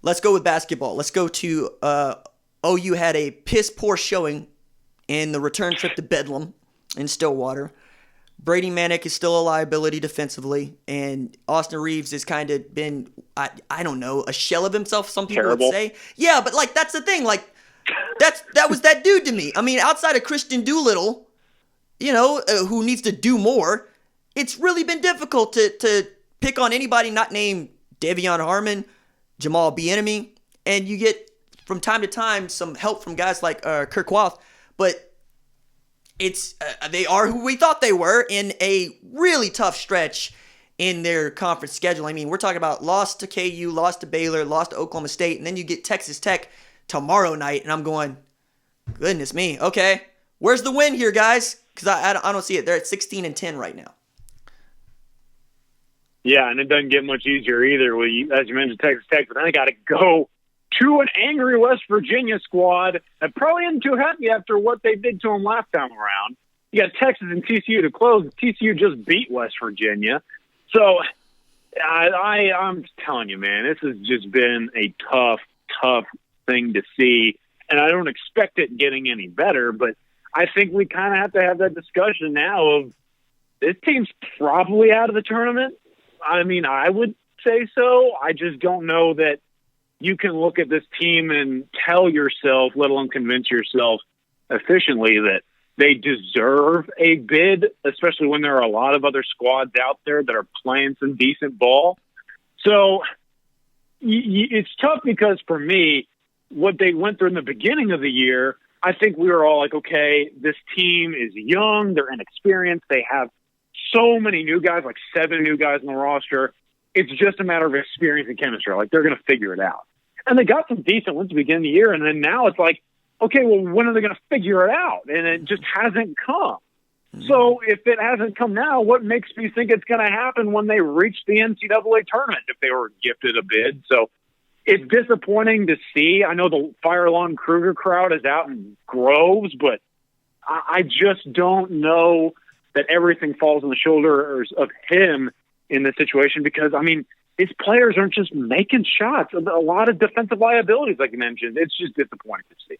let's go with basketball. Let's go to OU had a piss poor showing in the return trip to Bedlam in Stillwater. Brady Manick is still a liability defensively, and Austin Reeves has kind of been, I don't know, a shell of himself, some people Terrible. would say. Yeah, but like that's the thing. Like that was that dude to me. I mean, outside of Kristian Doolittle, who needs to do more, it's really been difficult to pick on anybody not named De'Vion Harmon, Jamal Bieniemy, and you get from time to time some help from guys like Kirk Wath, but it's they are who we thought they were in a really tough stretch in their conference schedule. I mean, we're talking about lost to KU, lost to Baylor, lost to Oklahoma State, and then you get Texas Tech tomorrow night, and I'm going, goodness me, okay, where's the win here, guys? Because I don't see it. They're at 16-10 right now. Yeah, and it doesn't get much easier either. As you mentioned, Texas Tech, but then they got to go to an angry West Virginia squad that probably isn't too happy after what they did to them last time around. You got Texas and TCU to close. TCU just beat West Virginia. So I'm telling you, man, this has just been a tough thing to see. And I don't expect it getting any better, but I think we kind of have to have that discussion now of this team's probably out of the tournament. I mean, I would say so. I just don't know that you can look at this team and tell yourself, let alone convince yourself efficiently, that they deserve a bid, especially when there are a lot of other squads out there that are playing some decent ball. So it's tough because for me, what they went through in the beginning of the year, I think we were all like, okay, this team is young, they're inexperienced, they have so many new guys, like 7 new guys on the roster. It's just a matter of experience and chemistry. Like, they're going to figure it out. And they got some decent ones to begin the year, and then now it's like, okay, well, when are they going to figure it out? And it just hasn't come. So if it hasn't come now, what makes me think it's going to happen when they reach the NCAA tournament if they were gifted a bid? So it's disappointing to see. I know the Fire Lon Kruger crowd is out in groves, but I just don't know that everything falls on the shoulders of him in this situation because, I mean, his players aren't just making shots. A lot of defensive liabilities, like you mentioned. It's just disappointing to see.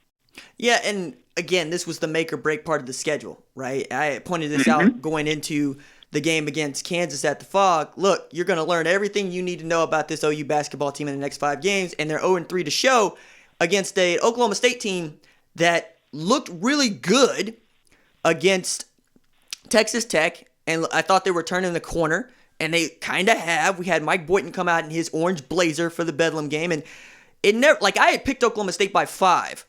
Yeah, and again, this was the make or break part of the schedule, right? I pointed this out going into the game against Kansas at the Fog. Look, you're going to learn everything you need to know about this OU basketball team in the next 5 games, and they're 0-3 to show against a Oklahoma State team that looked really good against Texas Tech, and I thought they were turning the corner, and they kind of have. We had Mike Boynton come out in his orange blazer for the Bedlam game, and it never, like, I had picked Oklahoma State by 5,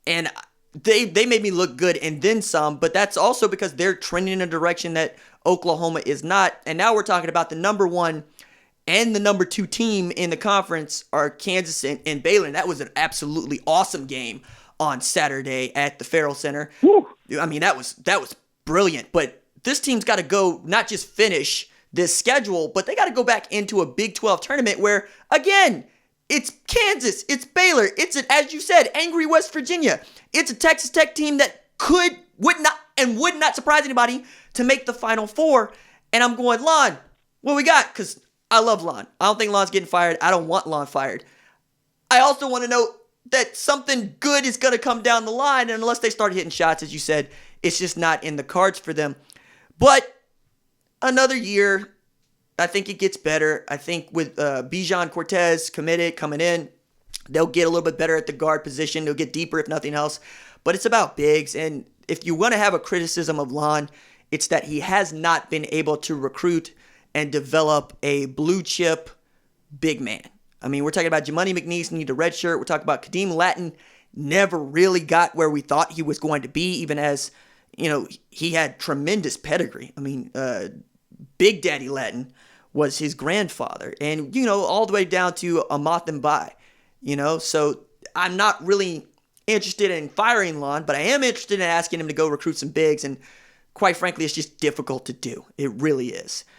and they made me look good and then some, but that's also because they're trending in a direction that Oklahoma is not, and now we're talking about the number 1 and the number 2 team in the conference are Kansas and Baylor, and that was an absolutely awesome game on Saturday at the Farrell Center. Woo. I mean, that was brilliant, but this team's got to go not just finish this schedule, but they got to go back into a Big 12 tournament where, again, it's Kansas, it's Baylor, it's, as you said, angry West Virginia. It's a Texas Tech team that would not surprise anybody to make the Final Four. And I'm going, Lon, what we got? Because I love Lon. I don't think Lon's getting fired. I don't want Lon fired. I also want to know that something good is going to come down the line, and unless they start hitting shots, as you said, it's just not in the cards for them. But another year, I think it gets better. I think with Bijan Cortez coming in, they'll get a little bit better at the guard position. They'll get deeper if nothing else. But it's about bigs. And if you want to have a criticism of Lon, it's that he has not been able to recruit and develop a blue chip big man. I mean, we're talking about Jimani McNeese need a red shirt. We're talking about Kadeem Latin never really got where we thought he was going to be, even as, he had tremendous pedigree. I mean, Big Daddy Latin was his grandfather, and, all the way down to Amath Mbai, so I'm not really interested in firing Lon, but I am interested in asking him to go recruit some bigs, and quite frankly, it's just difficult to do. It really is.